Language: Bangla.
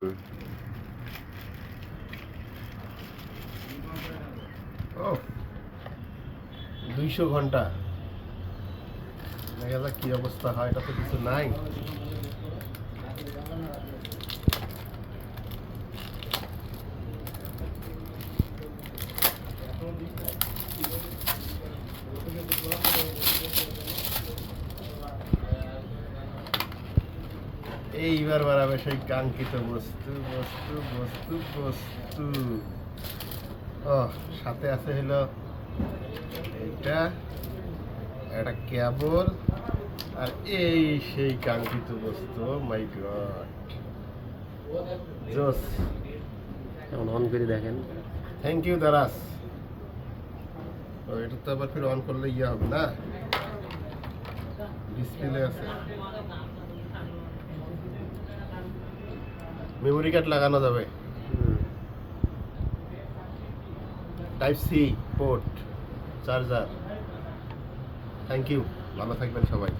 ও 200 ঘন্টা দেখা যাক কি অবস্থা হয়। এটা তো কিছু নাই। এইবার বাড়াবে সেই কাঙ্ক্ষিত বস্তু বস্তু বস্তু বস্তু। ও সাথে আছে হলো এটা একটা কেবল আর এই সেই কাঙ্ক্ষিত বস্তু। মাই গড, জোস। এখন অন করে দেখেন। থ্যাংক ইউ দারাস। এটা তো আবার ফির অন করলে ইয়ে হবে না, ডিসপ্লে আছে। মেমোরি কার্ড লাগানো যাবে, type C port, charger. Thank you, ভালো থাকবেন সবাই।